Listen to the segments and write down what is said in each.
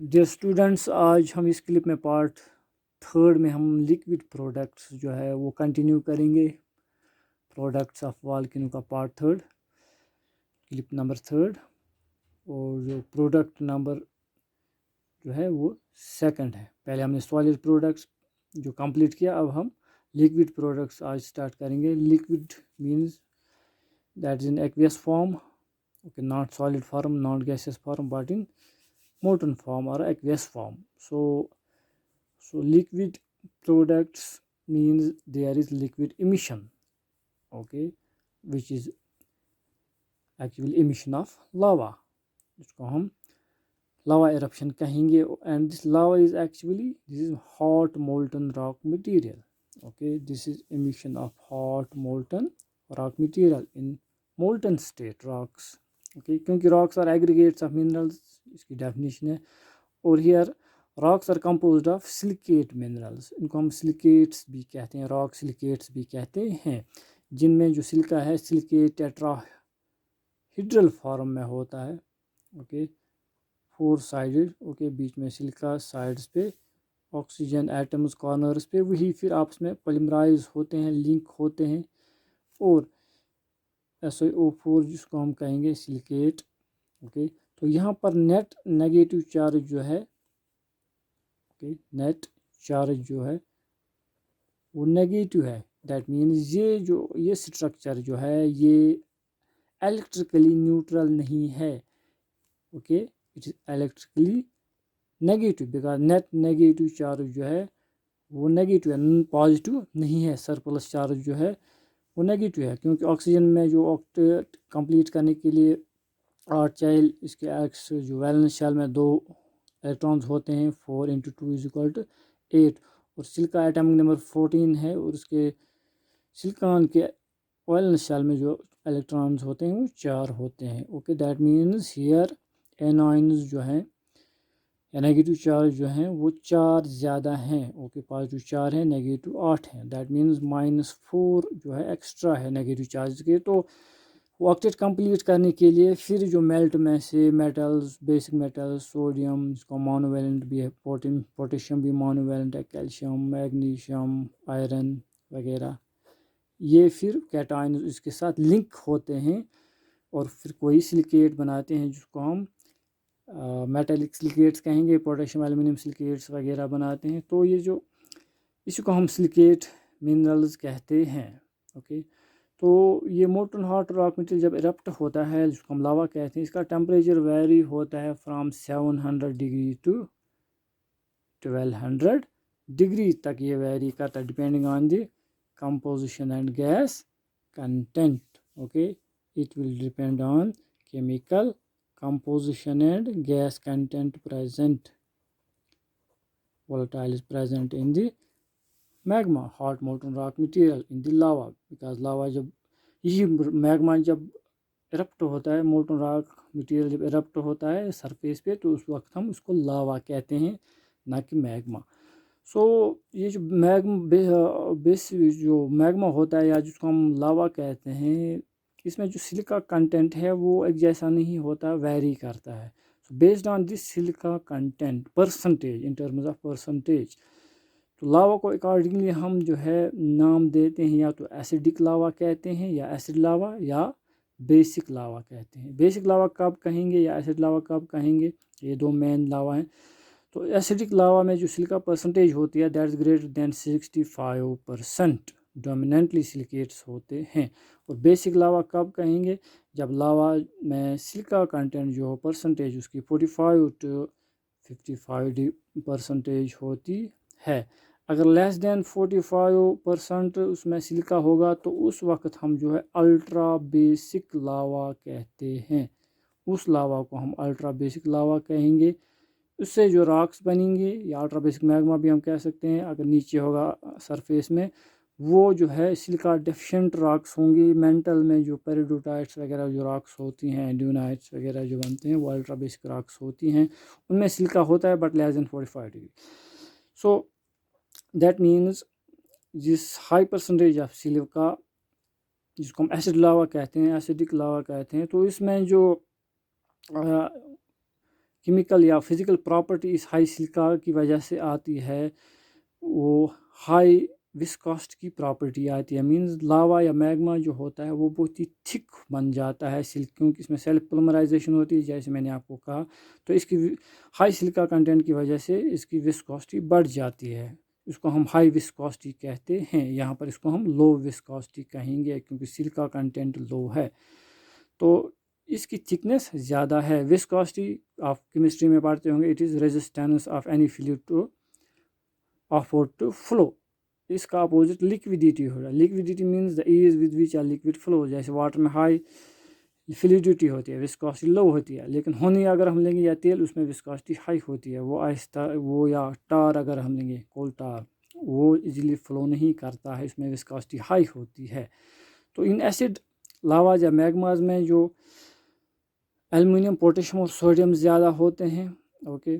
Dear students, आज हम इस क्लिप में पार्ट थर्ड में हम लिक्विड प्रोडक्ट्स जो है वो कंटिन्यू करेंगे। प्रोडक्ट्स ऑफ वॉल्केनो का part third, clip number third, और जो प्रोडक्ट नंबर जो है वो सेकंड है। पहले हमने सॉलिड प्रोडक्ट्स जो कंप्लीट किया, अब हम लिक्विड प्रोडक्ट्स आज स्टार्ट करेंगे। Liquid means that is in aqueous form, okay, not solid form, not gaseous form, but in molten form or aqueous form. So liquid products means there is liquid emission, okay, which is actually emission of lava, जिसको हम lava eruption कहेंगे। And this lava is actually, this is hot molten rock material, okay, this is emission of hot molten rock material in molten state rocks, okay, क्योंकि rocks are aggregates of minerals, इसकी definition है। और here rocks are composed of silicate minerals, इनको हम silicates भी कहते हैं, rock silicates भी कहते हैं, जिनमें जो सिलिका है सिलिकेट टेट्राहीड्रल फॉर्म में होता है, ओके, 4 साइडेड, ओके, बीच में सिलिका, साइड्स पे ऑक्सीजन एटम्स कॉर्नर्स पे, वही फिर आपस में पॉलीमराइज होते हैं, लिंक होते हैं, और SiO4 जिसको हम कहेंगे सिलिकेट, ओके। तो यहाँ पर नेट नेगेटिव चार्ज जो है, ओके, नेट चार्ज जो है वो नेगेटिव है। दैट मीन्स ये स्ट्रक्चर जो है ये इलेक्ट्रिकली न्यूट्रल नहीं है, okay, it is electrically negative because net negative charge जो है वो नेगेटिव है, पॉजिटिव नहीं है। सरप्लस चार्ज जो है वो नेगेटिव है, क्योंकि ऑक्सीजन में जो ऑक्टेट कंप्लीट करने के लिए 8 चाइल्ड, इसके एक्स जो वैलेंस शेल में 2 इलेक्ट्रॉन्स होते हैं, 4 × 2 = 8, और सिलिका एटॉमिक नंबर 14 है, और उसके सिलिकॉन के वैलेंस शेल में जो इलेक्ट्रॉन्स होते हैं वो 4 होते हैं, okay. That means here anions जो हैं या नेगेटिव चार्ज जो हैं वो 4 ज़्यादा हैं, ओके, पॉजिटिव 4 है, नेगेटिव 8 है। दैट मीन्स -4 जो है एक्स्ट्रा है नेगेटिव चार्ज के। तो ऑक्टेट कंप्लीट करने के लिए फिर जो मेल्ट में से मेटल्स, बेसिक मेटल्स, सोडियम जिसको मोनोवैलेंट भी है, पोटेशियम भी मोनोवैलेंट है, कैल्शियम, मैग्नीशियम, आयरन वगैरह, ये फिर कैटायन इसके साथ लिंक होते हैं और फिर कोई सिलिकेट बनाते हैं जिसको हम मेटेलिक सिलिकेट्स कहेंगे, पोटेशियम एल्युमिनियम सिलिकेट्स वगैरह बनाते हैं। तो ये जो इसको हम सिलिकेट मिनरल्स कहते हैं, ओके। तो ये मोल्टन हॉट रॉक मटेरियल जब इरप्ट होता है जिसको हम लावा कहते हैं, इसका टेम्परेचर वेरी होता है फ्रॉम 700 डिग्री टू 1200 डिग्री तक ये वेरी करता है, depending on the composition and gas content, okay, it will depend on chemical composition and gas content present. Volatile is present in the magma, hot molten rock material, in the lava, because lava जब यही magma जब erupt होता है, molten rock material जब erupt होता है surface पे, तो उस वक्त हम उसको लावा कहते हैं, ना कि मैग्मा। ये जो बेस जो मैग्मा होता है या जिसको हम लावा कहते हैं, इसमें जो सिलिका कंटेंट है वो एक जैसा नहीं होता, वेरी करता है। Based on this silica content percentage, in terms of percentage, तो लावा को अकॉर्डिंगली हम जो है नाम देते हैं, या तो एसिडिक लावा कहते हैं, या एसिड लावा, या बेसिक लावा कहते हैं। बेसिक लावा कब कहेंगे या एसिड लावा कब कहेंगे, ये 2 मेन लावा हैं। तो एसिडिक लावा में जो सिलिका परसेंटेज होती है that is greater than 65%, dominantly silicates होते हैं। और बेसिक लावा कब कहेंगे, जब लावा में सिलिका कंटेंट जो हो परसेंटेज उसकी 45 to 55% होती है। अगर लेस देन 45% उसमें सिलिका होगा तो उस वक्त हम जो है अल्ट्रा बेसिक लावा कहते हैं, उस लावा को हम अल्ट्रा बेसिक लावा कहेंगे। उससे जो रॉक्स बनेंगे, या अल्ट्रा बेसिक मैग्मा भी हम कह सकते हैं, अगर नीचे होगा सरफेस में, वो जो है सिलिका डेफिशिएंट रॉक्स होंगी। मेंटल में जो पेरिडोटाइट्स वगैरह जो रॉक्स होती हैं, ड्यूनाइट्स वगैरह जो बनते हैं, वो अल्ट्रा बेसिक रॉक्स होती हैं, उनमें सिलिका होता है but less than 45 degree. So that means जिस हाई परसेंटेज ऑफ सिलिका जिसको हम एसिड लावा कहते हैं, एसिडिक लावा कहते हैं, तो इसमें जो केमिकल या फिज़िकल प्रॉपर्टी इस हाई सिलिका की वजह से आती है, वो हाई विस्कोसिटी की प्रॉपर्टी आती है। मींस लावा या मैग्मा जो होता है वो बहुत ही थिक बन जाता है क्योंकि इसमें सेल्फ पोलिमराइजेशन होती है, जैसे मैंने आपको कहा। तो इसकी हाई सिलिका कंटेंट की वजह से इसकी विस्कोसिटी बढ़ जाती है, इसको हम हाई विस्कोसिटी कहते हैं। यहाँ पर इसको हम लो विस्कोसिटी कहेंगे क्योंकि सिलिका कंटेंट लो है, तो इसकी थिकनेस ज़्यादा है। विस्कोसिटी आप केमिस्ट्री में पढ़ते होंगे, it is resistance of any fluid to afford to flow. इसका अपोजिट लिक्विडिटी होगा। Liquidity means the ease with which a liquid flow. जैसे वाटर में हाई फ्लूइडिटी होती है, विस्कोसिटी लो होती है, लेकिन होनी अगर हम लेंगे या तेल, उसमें विस्कोसिटी हाई होती है, वो आहिस्ता, वो या टार अगर हम लेंगे, कोल टार, वो इजीली फ्लो नहीं करता है, इसमें विस्कोसिटी हाई होती है। तो इन एसिड लावा या मैग्माज में जो एल्युमिनियम, पोटेशियम और सोडियम ज़्यादा होते हैं, ओके,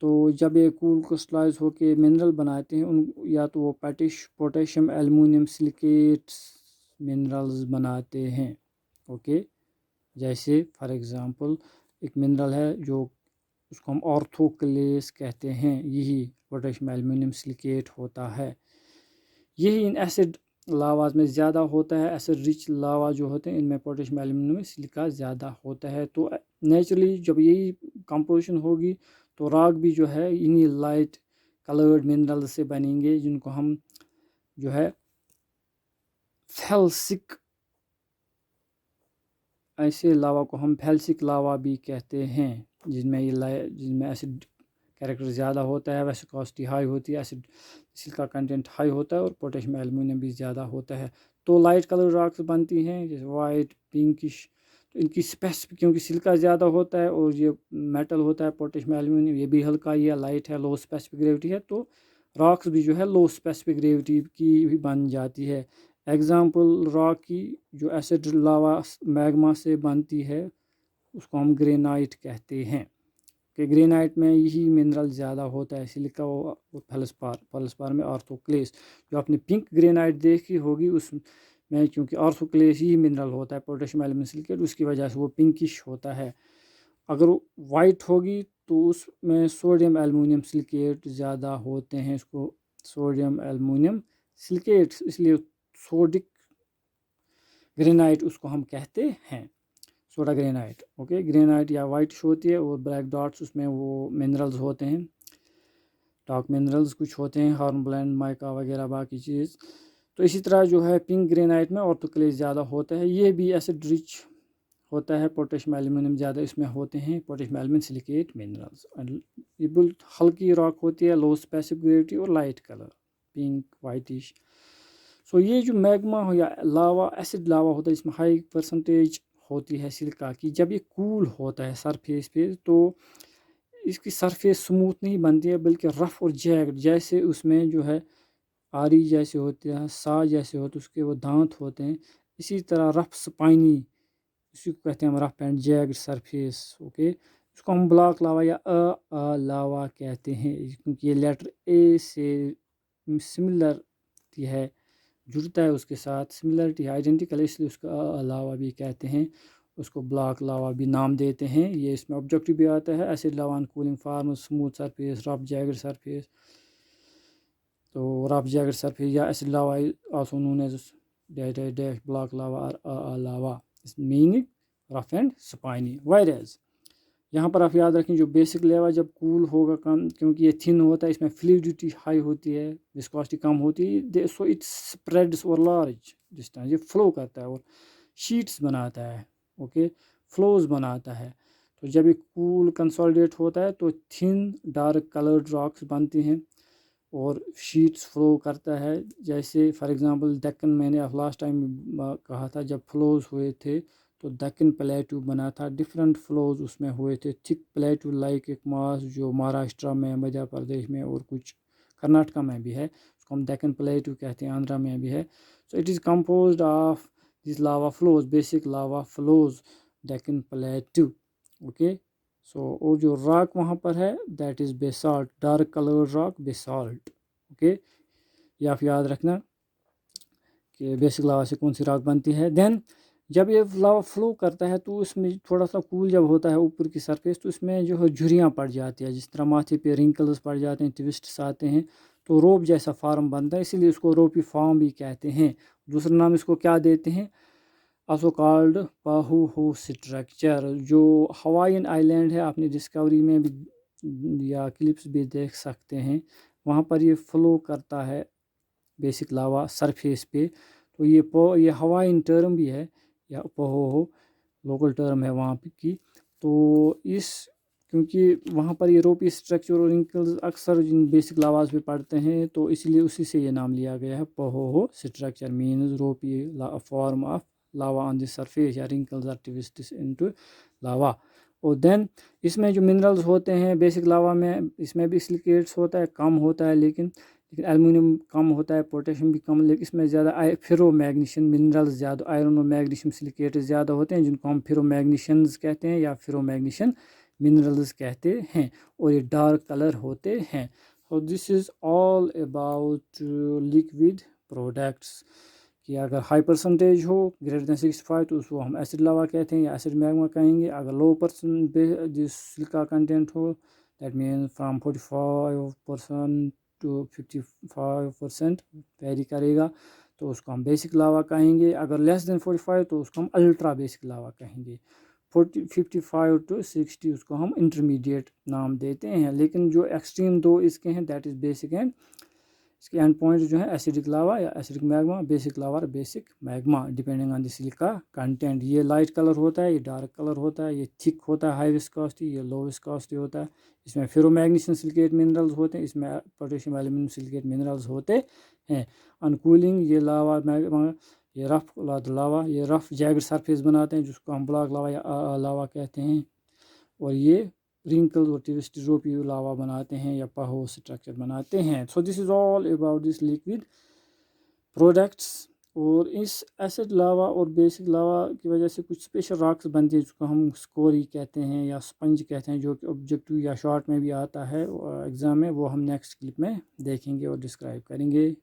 तो जब ये कूल क्रिस्टलाइज होकर मिनरल बनाते हैं, उन या तो वो पोटेशियम एल्युमिनियम सिलिकेट्स मिनरल्स बनाते हैं, ओके। जैसे फॉर एग्जांपल एक मिनरल है जो उसको हम ऑर्थोक्लेस कहते हैं, यही पोटेशियम एल्युमिनियम सिलिकेट होता है। यही इन एसिड लावाज में ज़्यादा होता है। एसिड रिच लावा जो होते हैं, इनमें पोटेशियम एल्युमिनियम सिलिका ज़्यादा होता है। तो नेचुरली जब यही कंपोजिशन होगी तो राग भी जो है इन्हीं लाइट कलर्ड मिनरल से बनेंगे, जिनको हम जो है फेल्सिक, ऐसे लावा को हम फेल्सिक लावा भी कहते हैं, जिनमें एसिड कैरेक्टर ज़्यादा होता है, विस्कोसिटी हाई होती है, एसिड सिलिका कंटेंट हाई होता है और पोटेशियम एल्युमिनियम भी ज़्यादा होता है। तो लाइट कलर रॉक्स बनती हैं, जैसे वाइट, पिंकिश। तो इनकी स्पेसिफिक, क्योंकि सिलिका ज़्यादा होता है और ये मेटल होता है पोटेशियम एल्युमिनियम, ये भी हल्का ही है, लाइट है, लो स्पेसिफिक ग्रेविटी है, तो रॉक्स भी जो है लो स्पेसिफिक ग्रेविटी की भी बन जाती है। एग्जाम्पल रॉक की जो एसिड लावा मैग्मा से बनती है, उसको हम ग्रेनाइट कहते हैं। कि ग्रेनाइट में यही मिनरल ज़्यादा होता है, सिलिका और फेल्सपार में ऑर्थोक्लेस। जो आपने पिंक ग्रेनाइट देखी होगी, उसमें क्योंकि ऑर्थोक्लेस ही मिनरल होता है, पोटेशियम एल्युमिनियम सिलिकेट, उसकी वजह से वो पिंकिश होता है। अगर वाइट होगी तो उसमें सोडियम एल्युमिनियम सिलिकेट ज़्यादा होते हैं, इसको सोडियम एल्युमिनियम सिलिकेट, इसलिए सोडिक ग्रेनाइट उसको हम कहते हैं, सोडा ग्रेनाइट, ओके। ग्रेनाइट या वाइटिश होती है और ब्लैक डॉट्स, उसमें वो मिनरल्स होते हैं, डार्क मिनरल्स कुछ होते हैं, हॉर्नब्लेंड, माइका वगैरह बाकी चीज़। तो इसी तरह जो है पिंक ग्रेनाइट में ऑर्थोक्लेस ज़्यादा होता है, ये भी एसिड रिच होता है, पोटेशियम एल्युमिनियम ज़्यादा इसमें होते हैं, पोटेशियम एल्युमिनियम सिलिकेट मिनरल्स। ये बिल्कुल हल्की रॉक होती है, लो स्पेसिफिक ग्रेविटी और लाइट कलर, पिंक, वाइटिश। सो ये जो मैग्मा हो या लावा, एसिड लावा होता है, इसमें हाई परसेंटेज होती है सिलिका की। जब ये कूल होता है सरफेस पे, तो इसकी सरफेस स्मूथ नहीं बनती है, बल्कि रफ़ और जैग्ड, जैसे उसमें जो है आरी जैसे होते हैं, सा जैसे होते हैं, उसके वो दांत होते हैं, इसी तरह रफ़ स्पाइनी, इसी को कहते हैं हम रफ़ एंड जैग्ड सरफेस, ओके। इसको हम ब्लॉक लावा या लावा कहते हैं, क्योंकि ये लेटर ए से सिमिलर है, जुड़ता है उसके साथ, सिमिलरिटी आइडेंटिकल, इसलिए उसका लावा भी कहते हैं, उसको ब्लॉक लावा भी नाम देते हैं। ये इसमें ऑब्जेक्टिव भी आता है, acid lava on cooling form, smooth surface, rough jagged surface. तो रफ जैग्ड सरफेस या acid lava also known as dash block lava और lava, meaning rough and spiny. वायरस यहाँ पर आप याद रखें, जो बेसिक लेवा जब कूल होगा कम, क्योंकि ये थिन होता है, इसमें फ्लूइडिटी हाई होती है, विस्कोसिटी कम होती है, सो इट स्प्रेड्स और लार्ज डिस्टेंस, ये फ्लो करता है और शीट्स बनाता है, ओके, फ्लोज बनाता है। तो जब ये कूल कंसोलिडेट होता है तो थिन डार्क कलर्ड रॉक्स बनती हैं और शीट्स फ्लो करता है। जैसे फॉर एग्जांपल डेक्कन, मैंने लास्ट टाइम कहा था, जब फ्लोज हुए थे तो डेक्कन प्लेटू बना था, डिफरेंट फ्लोज उसमें हुए थे, थिक प्लेटू लाइक एक मास जो महाराष्ट्र में, मध्य प्रदेश में और कुछ कर्नाटका में भी है, उसको हम डेक्कन प्लेटू कहते हैं, आंध्रा में भी है। So it is composed of this lava flows, basic lava flows, Deccan plateau, okay. So और जो रॉक वहाँ पर है that is basalt, dark colour rock basalt, okay. ये आप याद रखना कि बेसिक लावा से कौन सी रॉक बनती है। देन जब ये लावा फ्लो करता है तो उसमें थोड़ा सा कूल जब होता है ऊपर की सरफेस तो इसमें जो है झुर्रियाँ पड़ जाती है, जिस तरह माथे पे रिंकल्स पड़ जाते हैं, ट्विस्ट्स आते हैं, तो रोप जैसा फॉर्म बनता है, इसीलिए इसको रोपी फॉर्म भी कहते हैं। दूसरा नाम इसको क्या देते हैं, also called पाहु हो स्ट्रक्चर। जो हवाईन आइलैंड है, आपने डिस्कवरी में भी या क्लिप्स भी देख सकते हैं, वहाँ पर ये फ्लो करता है बेसिक लावा सरफेस पे। तो ये हवाईन टर्म भी है या पाहु हो लोकल टर्म है वहाँ की। तो क्योंकि वहाँ पर ये रोपी स्ट्रक्चर और रिंकल्स अक्सर जिन बेसिक लावाज पे पड़ते हैं, तो इसलिए उसी से ये नाम लिया गया है। पाहु हो स्ट्रक्चर मीन्स रोपी form of lava on the surface या रिंकल्स आर ट्विस्ट्स इनटू लावा। और देन इसमें जो मिनरल्स होते हैं बेसिक लावा में, इसमें भी सिलिकेट्स होता है, कम होता है, लेकिन एल्युमिनियम कम होता है, पोटेशियम भी कम, लेकिन इसमें ज़्यादा फेरो मैग्नीशियम मिनरल्स ज़्यादा, आयरन और मैग्नीशियम सिलिकेट्स ज़्यादा होते हैं, जिनको हम फेरो मैग्नीशियम्स कहते हैं या फेरो मैग्नीशियम मिनरल्स कहते हैं, और ये डार्क कलर होते हैं। So this is all about liquid products कि अगर हाई परसेंटेज हो ग्रेटर देन 65 तो उसको हम एसिड लावा कहते हैं या एसिड मैग्मा कहेंगे। अगर लो जिस सिलिका कंटेंट हो, that mean from 45% to 55% vary करेगा, तो उसको हम बेसिक लावा कहेंगे। अगर लेस देन 45 तो उसको हम अल्ट्रा बेसिक लावा कहेंगे। 55 टू 60 उसको हम इंटरमीडिएट नाम देते हैं। लेकिन जो एक्सट्रीम दो इसके हैं, दैट इज़ बेसिक एंड इसके एंड पॉइंट जो है एसिडिक लावा या एसिडिक मैग्मा, बेसिक लावा और basic magma, depending on the silica content. ये लाइट कलर होता है, ये डार्क कलर होता है, ये थिक होता है हाई विस्कोसिटी, ये लो विस्कोसिटी होता है। इसमें फेरोमैग्नीशियम सिलिकेट मिनरल्स होते हैं, इसमें पोटेशियम एल्यूमिनियम सिलिकेट मिनरल्स होते हैं। अनकूलिंग ये लावा मैग्मा, ये रफ लावा, ये रफ जैगड सरफेस बनाते हैं जिसको हम ब्लॉक लावा या लावा कहते हैं। और ये रिंकल्स और ट्विस्ट रोपी लावा बनाते हैं या पाहो स्ट्रक्चर बनाते हैं। So this is all about this liquid products. और इस एसिड लावा और बेसिक लावा की वजह से कुछ स्पेशल रॉक्स बनती है जिसको हम स्कोरी कहते हैं या स्पंज कहते हैं, जो कि ऑब्जेक्टिव या शॉर्ट में भी आता है एग्ज़ाम में, वो हम नेक्स्ट क्लिप में देखेंगे और डिस्क्राइब करेंगे।